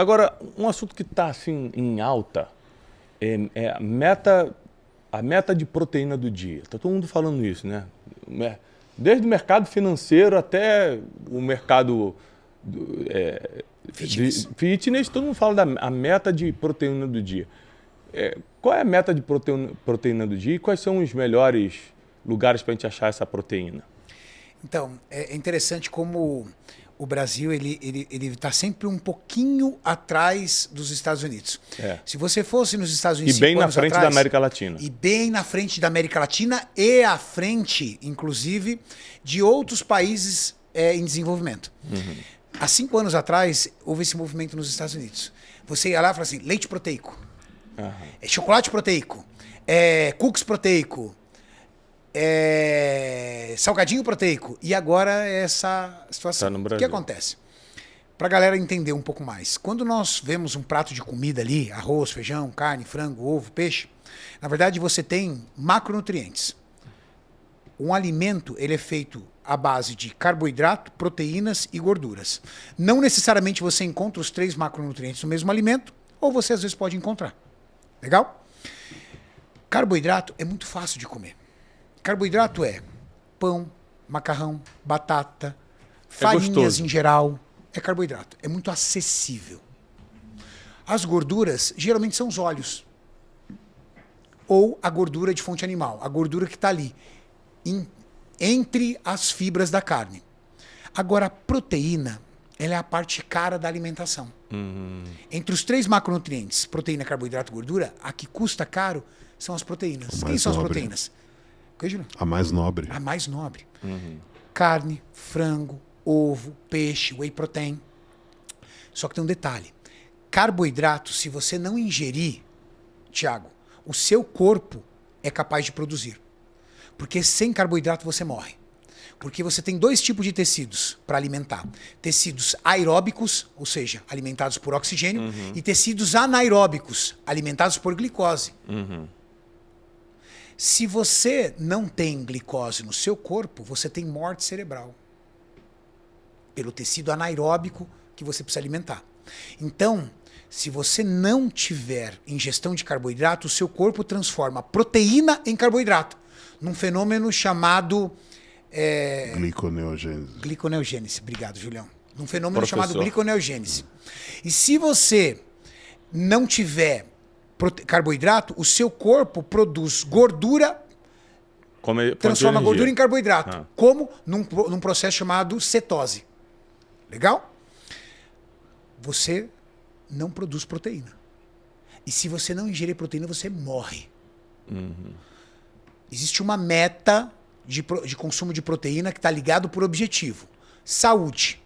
Agora, um assunto que está assim, em alta é a meta de proteína do dia. Está todo mundo falando isso, né? Desde o mercado financeiro até o mercado fitness, todo mundo fala da meta de proteína do dia. Qual é a meta de proteína do dia e quais são os melhores lugares para a gente achar essa proteína? Então, é interessante como o Brasil ele está sempre um pouquinho atrás dos Estados Unidos. Se você fosse nos Estados Unidos e bem na frente da América Latina. E bem na frente da América Latina e à frente, inclusive, de outros países em desenvolvimento. Há 5 anos atrás, houve esse movimento nos Estados Unidos. Você ia lá e falava assim, leite proteico, chocolate proteico, cookies proteico, salgadinho proteico. E agora essa situação. O que acontece? Para a galera entender um pouco mais. Quando nós vemos um prato de comida ali, arroz, feijão, carne, frango, ovo, peixe, na verdade você tem macronutrientes. Um alimento ele é feito à base de carboidrato, proteínas e gorduras. Não necessariamente você encontra os 3 macronutrientes no mesmo alimento, ou você às vezes pode encontrar. Legal? Carboidrato é muito fácil de comer. Carboidrato é pão, macarrão, batata, farinhas em geral. É carboidrato. É muito acessível. As gorduras geralmente são os óleos. Ou a gordura de fonte animal. A gordura que está ali. Entre as fibras da carne. Agora, a proteína, ela é a parte cara da alimentação. Entre os 3 macronutrientes, proteína, carboidrato e gordura, a que custa caro são as proteínas. Quem são as proteínas? A mais nobre. A mais nobre. Carne, frango, ovo, peixe, whey protein. Só que tem um detalhe. Carboidrato, se você não ingerir, Thiago, o seu corpo é capaz de produzir. Porque sem carboidrato você morre. Porque você tem 2 tipos de tecidos para alimentar. Tecidos aeróbicos, ou seja, alimentados por oxigênio, e tecidos anaeróbicos, alimentados por glicose. Se você não tem glicose no seu corpo, você tem morte cerebral. Pelo tecido anaeróbico que você precisa alimentar. Então, se você não tiver ingestão de carboidrato, o seu corpo transforma proteína em carboidrato. Num fenômeno chamado... gliconeogênese. Gliconeogênese. Obrigado, Julião. Num fenômeno chamado gliconeogênese. E se você não tiver carboidrato, o seu corpo produz gordura, transforma gordura em carboidrato. Como? Num processo chamado cetose. Legal? Você não produz proteína. E se você não ingerir proteína, você morre. Existe uma meta de consumo de proteína que está ligado por objetivo. Saúde.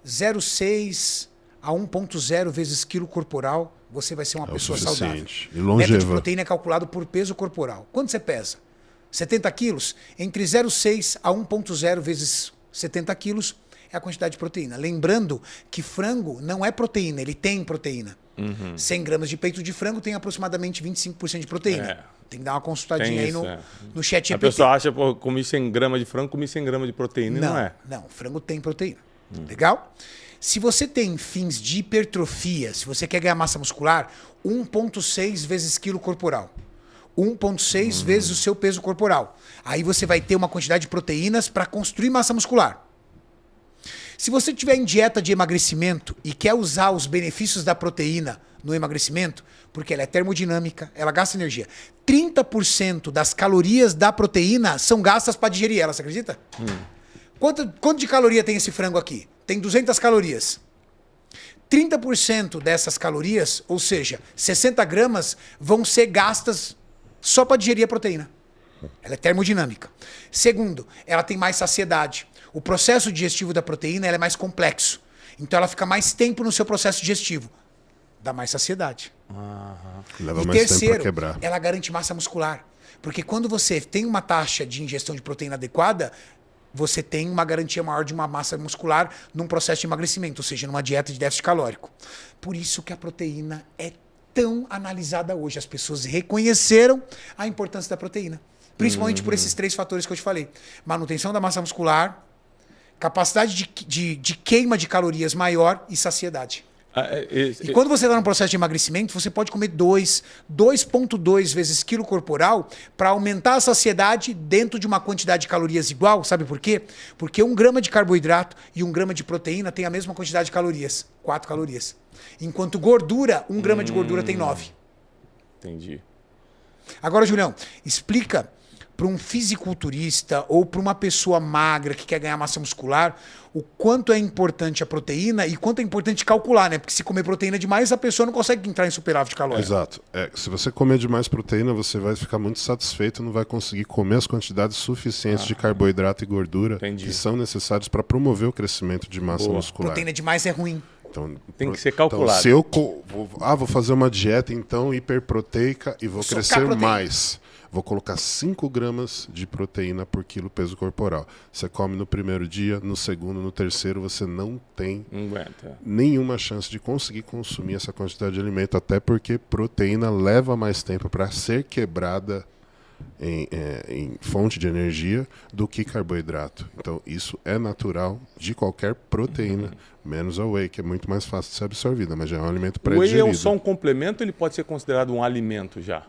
0,6 a 1,0 vezes quilo corporal, você vai ser uma pessoa saudável. E longeva. Meta de proteína é calculado por peso corporal. Quanto você pesa? 70 quilos? Entre 0,6 a 1,0 vezes 70 quilos é a quantidade de proteína. Lembrando que frango não é proteína, ele tem proteína. 100 gramas de peito de frango tem aproximadamente 25% de proteína. Tem que dar uma consultadinha aí no chat GPT. A pessoa acha, pô, comi 100 gramas de frango, comi 100 gramas de proteína. Não é. Não, frango tem proteína. Legal? Se você tem fins de hipertrofia, se você quer ganhar massa muscular, 1,6 vezes quilo corporal. 1,6 vezes o seu peso corporal. Aí você vai ter uma quantidade de proteínas para construir massa muscular. Se você estiver em dieta de emagrecimento e quer usar os benefícios da proteína no emagrecimento, porque ela é termodinâmica, ela gasta energia. 30% das calorias da proteína são gastas para digerir ela, você acredita? Quanto de caloria tem esse frango aqui? Tem 200 calorias. 30% dessas calorias, ou seja, 60 gramas, vão ser gastas só para digerir a proteína. Ela é termodinâmica. Segundo, ela tem mais saciedade. O processo digestivo da proteína é mais complexo. Então ela fica mais tempo no seu processo digestivo. Dá mais saciedade. Leva e mais terceiro, tempo pra quebrar. ela garante massa muscular. Porque quando você tem uma taxa de ingestão de proteína adequada, você tem uma garantia maior de uma massa muscular num processo de emagrecimento, ou seja, numa dieta de déficit calórico. Por isso que a proteína é tão analisada hoje. As pessoas reconheceram a importância da proteína. Principalmente por esses 3 fatores que eu te falei. Manutenção da massa muscular, capacidade de queima de calorias maior e saciedade. E quando você está no processo de emagrecimento, você pode comer 2,2 vezes quilo corporal para aumentar a saciedade dentro de uma quantidade de calorias igual. Sabe por quê? Porque 1 grama de carboidrato e 1 grama de proteína tem a mesma quantidade de calorias, 4 calorias. Enquanto gordura, 1 grama de gordura tem 9. Entendi. Agora, Julião, explica para um fisiculturista ou para uma pessoa magra que quer ganhar massa muscular o quanto é importante a proteína e quanto é importante calcular, né? Porque se comer proteína demais, a pessoa não consegue entrar em superávit calórico. Exato. Se você comer demais proteína, você vai ficar muito satisfeito e não vai conseguir comer as quantidades suficientes de carboidrato e gordura que são necessários para promover o crescimento de massa muscular. Proteína demais é ruim. Então, tem que ser calculado. Então, se eu vou fazer uma dieta então hiperproteica e vou crescer mais, vou colocar 5 gramas de proteína por quilo peso corporal. Você come no primeiro dia, no segundo, no terceiro, você não tem nenhuma chance de conseguir consumir essa quantidade de alimento, até porque proteína leva mais tempo para ser quebrada em fonte de energia do que carboidrato. Então, isso é natural de qualquer proteína, menos a whey, que é muito mais fácil de ser absorvida, mas já é um alimento pré-digerido. O whey é só um complemento, ele pode ser considerado um alimento já?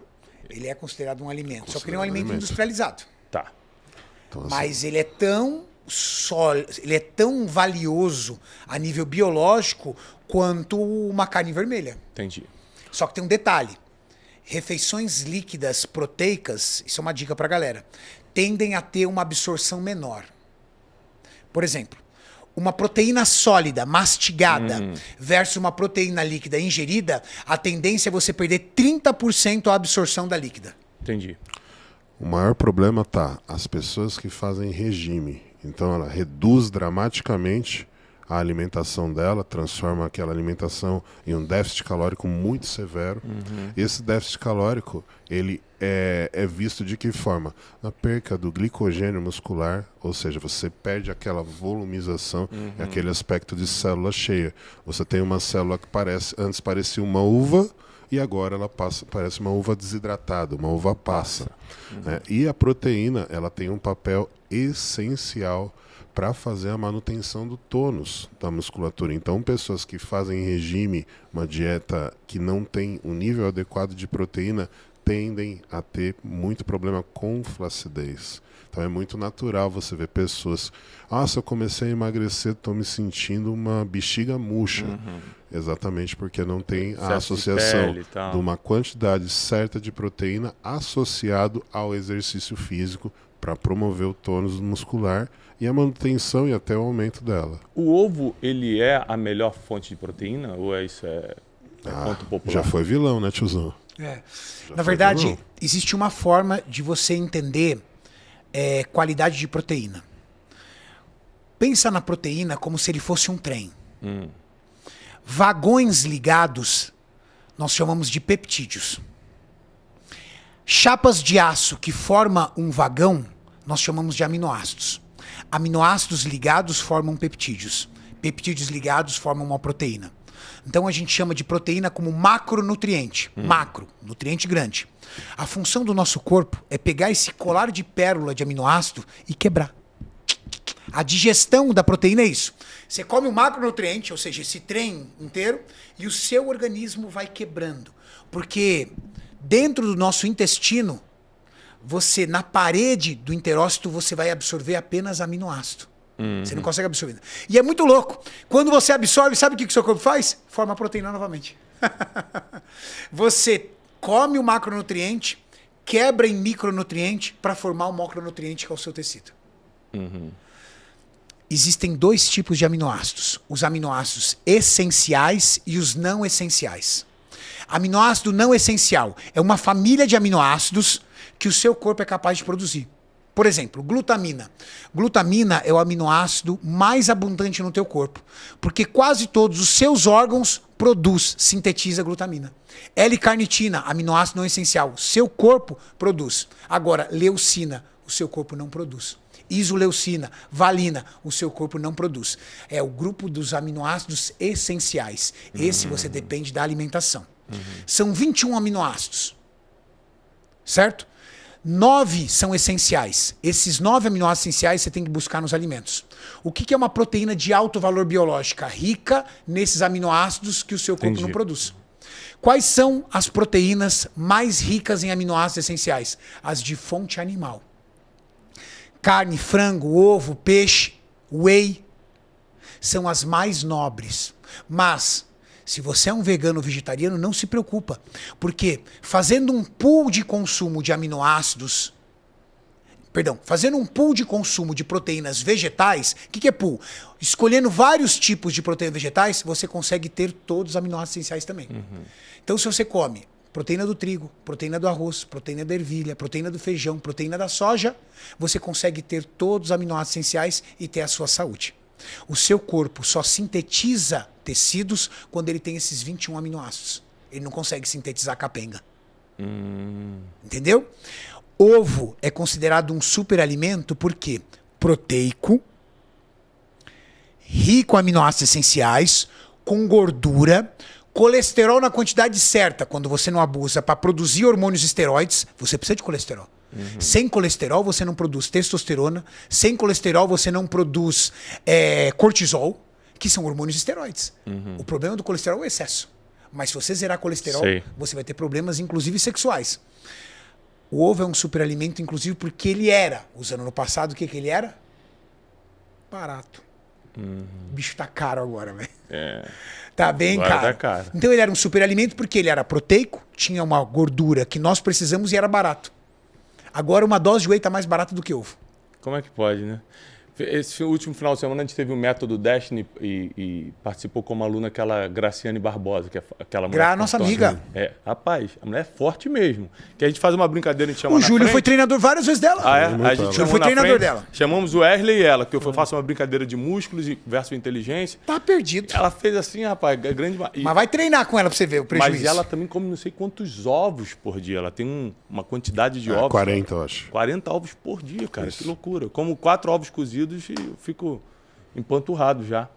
Ele é considerado um alimento, só que ele é um alimento industrializado. Tá. Então, assim, mas ele é tão sólido, ele é tão valioso a nível biológico quanto uma carne vermelha. Entendi. Só que tem um detalhe. Refeições líquidas proteicas, isso é uma dica pra galera, tendem a ter uma absorção menor. Por exemplo, uma proteína sólida, mastigada, versus uma proteína líquida ingerida, a tendência é você perder 30% a absorção da líquida. Entendi. O maior problema as pessoas que fazem regime. Então ela reduz dramaticamente a alimentação dela, transforma aquela alimentação em um déficit calórico muito severo. Esse déficit calórico, ele é visto de que forma? Na perca do glicogênio muscular, ou seja, você perde aquela volumização e aquele aspecto de célula cheia. Você tem uma célula que antes parecia uma uva, e agora ela parece uma uva desidratada, uma uva passa. E a proteína, ela tem um papel essencial para fazer a manutenção do tônus da musculatura. Então, pessoas que fazem regime, uma dieta que não tem um nível adequado de proteína, tendem a ter muito problema com flacidez. Então é muito natural você ver pessoas, se eu comecei a emagrecer, estou me sentindo uma bexiga murcha. Exatamente porque não tem a associação de uma quantidade certa de proteína associado ao exercício físico para promover o tônus muscular e a manutenção e até o aumento dela. O ovo, ele é a melhor fonte de proteína? Ou isso é ponto popular? Já foi vilão, né, tiozão? Na verdade, existe uma forma de você entender qualidade de proteína. Pensa na proteína como se ele fosse um trem. Vagões ligados, nós chamamos de peptídeos. Chapas de aço que formam um vagão, nós chamamos de aminoácidos. Aminoácidos ligados formam peptídeos. Peptídeos ligados formam uma proteína. Então a gente chama de proteína como macronutriente. Macro, nutriente grande. A função do nosso corpo é pegar esse colar de pérola de aminoácido e quebrar. A digestão da proteína é isso. Você come um macronutriente, ou seja, esse trem inteiro, e o seu organismo vai quebrando. Porque dentro do nosso intestino, na parede do enterócito, você vai absorver apenas aminoácido. Você não consegue absorver. E é muito louco. Quando você absorve, sabe o que o seu corpo faz? Forma a proteína novamente. Você come o macronutriente, quebra em micronutriente para formar o macronutriente que é o seu tecido. Existem 2 tipos de aminoácidos. Os aminoácidos essenciais e os não essenciais. Aminoácido não essencial é uma família de aminoácidos que o seu corpo é capaz de produzir. Por exemplo, glutamina. Glutamina é o aminoácido mais abundante no teu corpo, porque quase todos os seus órgãos sintetiza glutamina. L-carnitina, aminoácido não essencial, seu corpo produz. Agora, leucina, o seu corpo não produz. Isoleucina, valina, o seu corpo não produz. É o grupo dos aminoácidos essenciais. Esse você depende da alimentação. São 21 aminoácidos. Certo? 9 são essenciais. Esses 9 aminoácidos essenciais você tem que buscar nos alimentos. O que é uma proteína de alto valor biológico? Rica nesses aminoácidos que o seu corpo não produz. Quais são as proteínas mais ricas em aminoácidos essenciais? As de fonte animal. Carne, frango, ovo, peixe, whey, são as mais nobres. Mas, se você é um vegano ou vegetariano, não se preocupa. Porque fazendo um pool de consumo de aminoácidos... fazendo um pool de consumo de proteínas vegetais... O que é pool? Escolhendo vários tipos de proteínas vegetais, você consegue ter todos os aminoácidos essenciais também. Então, se você come proteína do trigo, proteína do arroz, proteína da ervilha, proteína do feijão, proteína da soja, você consegue ter todos os aminoácidos essenciais e ter a sua saúde. O seu corpo só sintetiza tecidos quando ele tem esses 21 aminoácidos. Ele não consegue sintetizar capenga. Entendeu? Ovo é considerado um superalimento porque proteico, rico em aminoácidos essenciais, com gordura, colesterol na quantidade certa, quando você não abusa para produzir hormônios esteroides, você precisa de colesterol. Sem colesterol você não produz testosterona, sem colesterol você não produz cortisol, que são hormônios esteroides. O problema do colesterol é o excesso. Mas se você zerar colesterol, você vai ter problemas, inclusive sexuais. O ovo é um superalimento, inclusive, porque ele era, usando no passado, o que ele era? Barato. O bicho tá caro agora, velho. Tá bem caro. Então ele era um superalimento porque ele era proteico, tinha uma gordura que nós precisamos e era barato. Agora uma dose de whey tá mais barata do que ovo. Como é que pode, né? Esse último final de semana a gente teve o método Destiny e participou como aluna aquela Graciane Barbosa, que é aquela mulher. Nossa amiga. Rapaz, a mulher é forte mesmo. Que a gente faz uma brincadeira, a gente chama o Júlio foi treinador várias vezes dela. A gente chamou foi treinador dela. Chamamos o Wesley e ela, que eu faço uma brincadeira de músculos versus inteligência. Tá perdido. Ela fez assim, rapaz, grande. Mas vai treinar com ela pra você ver o prejuízo. Mas ela também come não sei quantos ovos por dia. Ela tem uma quantidade de ovos. 40, eu acho. 40 ovos por dia, cara. Isso. Que loucura. Eu como 4 ovos cozidos e eu fico empanturrado já.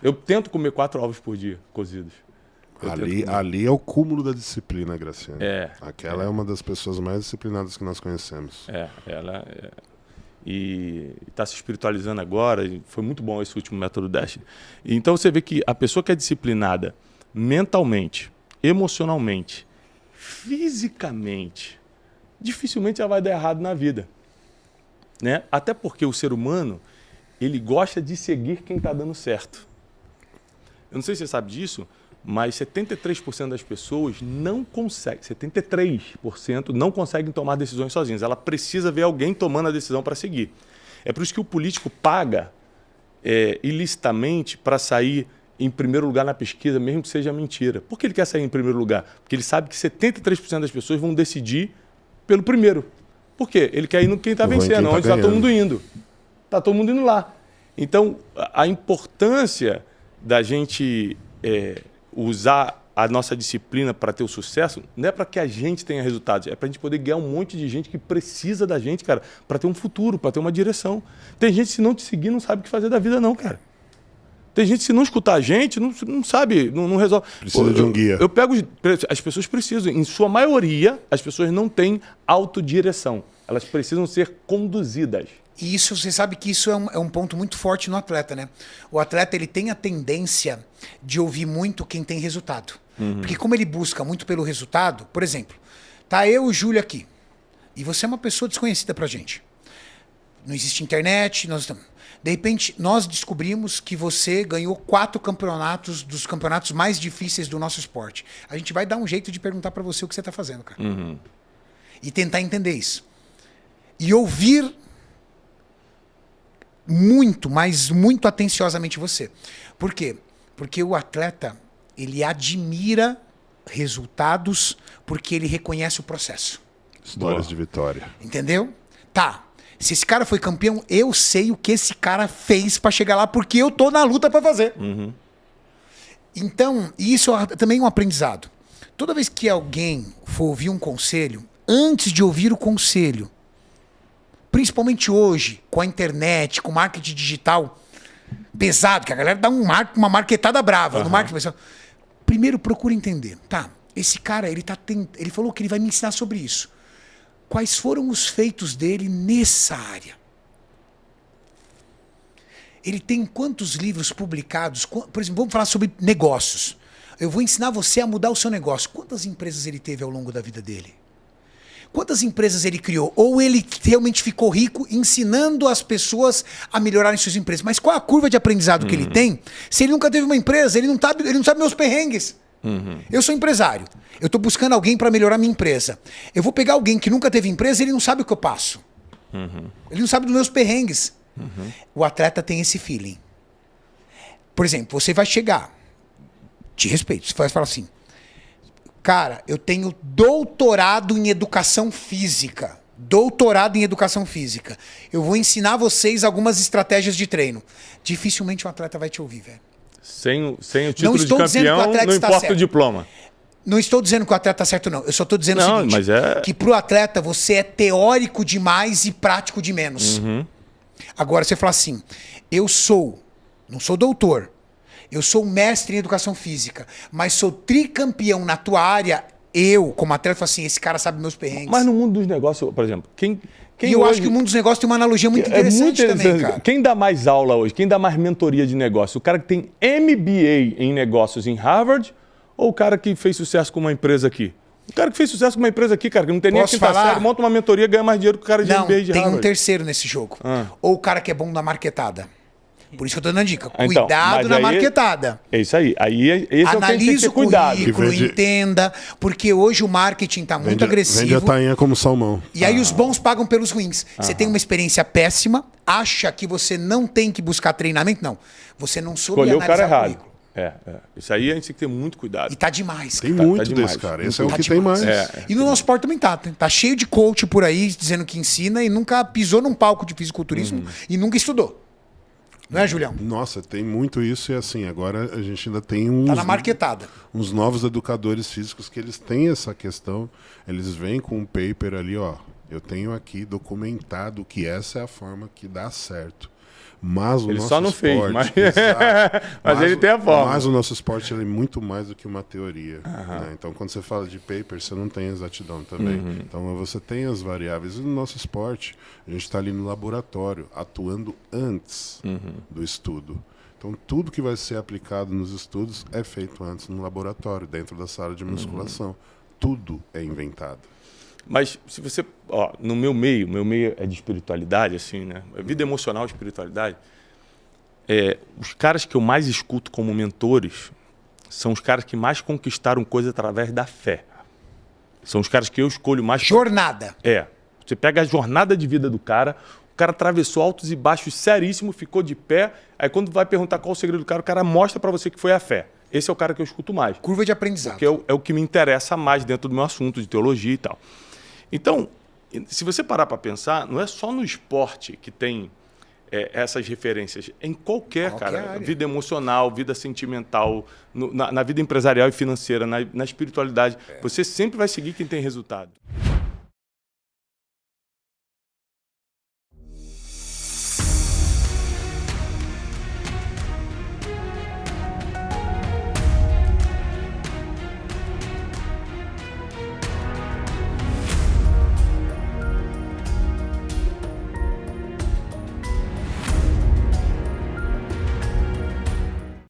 Eu tento comer 4 ovos por dia cozidos. Ali é o cúmulo da disciplina, Graciane. Aquela é uma das pessoas mais disciplinadas que nós conhecemos. Ela e está se espiritualizando agora. E foi muito bom esse último método Destiny. Então você vê que a pessoa que é disciplinada mentalmente, emocionalmente, fisicamente, dificilmente ela vai dar errado na vida. Né? Até porque o ser humano ele gosta de seguir quem está dando certo. Eu não sei se você sabe disso, mas 73% das pessoas não conseguem, 73% não conseguem tomar decisões sozinhas. Ela precisa ver alguém tomando a decisão para seguir. É por isso que o político paga ilicitamente para sair em primeiro lugar na pesquisa, mesmo que seja mentira. Por que ele quer sair em primeiro lugar? Porque ele sabe que 73% das pessoas vão decidir pelo primeiro. Por quê? Ele quer ir no quem está vencendo, onde está todo mundo indo. Está todo mundo indo lá. Então, a importância da gente usar a nossa disciplina para ter o sucesso não é para que a gente tenha resultados, é para a gente poder ganhar um monte de gente que precisa da gente, cara, para ter um futuro, para ter uma direção. Tem gente, se não te seguir, não sabe o que fazer da vida, não, cara. Tem gente, se não escutar a gente, não sabe, não resolve. Precisa de um guia. Eu pego... As pessoas precisam. Em sua maioria, as pessoas não têm autodireção. Elas precisam ser conduzidas. E isso, você sabe que isso é um ponto muito forte no atleta, né? O atleta ele tem a tendência de ouvir muito quem tem resultado. Porque como ele busca muito pelo resultado, por exemplo, tá eu e o Júlio aqui, e você é uma pessoa desconhecida pra gente. Não existe internet, de repente, nós descobrimos que você ganhou 4 campeonatos dos campeonatos mais difíceis do nosso esporte. A gente vai dar um jeito de perguntar pra você o que você tá fazendo, cara. E tentar entender isso. E ouvir muito, mas muito atenciosamente você. Por quê? Porque o atleta, ele admira resultados porque ele reconhece o processo. Histórias de vitória. Entendeu? Tá. Se esse cara foi campeão, eu sei o que esse cara fez para chegar lá porque eu tô na luta para fazer. Então, isso é também um aprendizado. Toda vez que alguém for ouvir um conselho, antes de ouvir o conselho, principalmente hoje, com a internet, com o marketing digital pesado, que a galera dá uma marketada brava no marketing pessoal. Primeiro procura entender. Tá, esse cara, ele falou que ele vai me ensinar sobre isso. quais foram os feitos dele nessa área. Ele tem quantos livros publicados? Por exemplo, vamos falar sobre negócios. Eu vou ensinar você a mudar o seu negócio. Quantas empresas ele teve ao longo da vida dele? Quantas empresas ele criou? Ou ele realmente ficou rico ensinando as pessoas a melhorarem suas empresas? Mas qual a curva de aprendizado que ele tem? Se ele nunca teve uma empresa, ele não sabe meus perrengues. Eu sou empresário. Eu estou buscando alguém para melhorar minha empresa. Eu vou pegar alguém que nunca teve empresa e ele não sabe o que eu passo. Ele não sabe dos meus perrengues. O atleta tem esse feeling. Por exemplo, você vai chegar, te respeito, você vai falar assim, cara, eu tenho doutorado em educação física. Doutorado em educação física. Eu vou ensinar vocês algumas estratégias de treino. Dificilmente um atleta vai te ouvir, velho. Sem o título de campeão, não importa o diploma. Não estou dizendo que o atleta está certo, não. Eu só estou dizendo o seguinte, que para o atleta você é teórico demais e prático de menos. Agora, você fala assim, não sou doutor, eu sou mestre em educação física, mas sou tricampeão na tua área, eu, como atleta, falo assim, esse cara sabe meus perrengues. Mas no mundo dos negócios, por exemplo, eu acho que o mundo dos negócios tem uma analogia muito interessante também, cara. Quem dá mais aula hoje? Quem dá mais mentoria de negócio? O cara que tem MBA em negócios em Harvard ou o cara que fez sucesso com uma empresa aqui? O cara que fez sucesso com uma empresa aqui, cara, que não tem nem a quinta série, monta uma mentoria e ganha mais dinheiro que o cara de MBA de Harvard. Não, tem um terceiro nesse jogo. Ou o cara que é bom na marketada. Por isso que eu tô dando a dica. Cuidado na marketada. É isso aí. Esse analisa é o que tem que ter cuidado. Currículo, entenda, porque hoje o marketing tá muito agressivo. Vende a tainha como salmão. E aí os bons pagam pelos ruins. Você tem uma experiência péssima, acha que você não tem que buscar treinamento? Não. Você não soube analisar o cara errado. Isso aí a gente tem que ter muito cuidado. E tá demais. Tem muito desse, cara. Esse é o que tem mais. E no nosso esporte também tá. Tá cheio de coach por aí dizendo que ensina e nunca pisou num palco de fisiculturismo e nunca estudou. Não é, Julião? Nossa, tem muito isso e assim, agora a gente ainda tem tá na marketada. Uns novos educadores físicos que eles têm essa questão, eles vêm com um paper ali, ó, eu tenho aqui documentado que essa é a forma que dá certo. Mas o ele nosso só não esporte, fez, mas ele tem a forma. Mas o nosso esporte ele é muito mais do que uma teoria. Né? Então, quando você fala de paper, você não tem exatidão também. Então, você tem as variáveis. E no nosso esporte, a gente está ali no laboratório, atuando antes do estudo. Então, tudo que vai ser aplicado nos estudos é feito antes no laboratório, dentro da sala de musculação. Tudo é inventado. Mas se você, no meu meio é de espiritualidade, assim, né? Vida emocional, espiritualidade. Os caras que eu mais escuto como mentores são os caras que mais conquistaram coisa através da fé. São os caras que eu escolho mais. Jornada. Você pega a jornada de vida do cara, o cara atravessou altos e baixos seríssimo, ficou de pé. Aí quando vai perguntar qual o segredo do cara, o cara mostra para você que foi a fé. Esse é o cara que eu escuto mais. Curva de aprendizado. Porque é o que me interessa mais dentro do meu assunto de teologia e tal. Então, se você parar para pensar, não é só no esporte que tem essas referências. Em qualquer cara, área. Vida emocional, vida sentimental, na vida empresarial e financeira, na espiritualidade. Você sempre vai seguir quem tem resultado.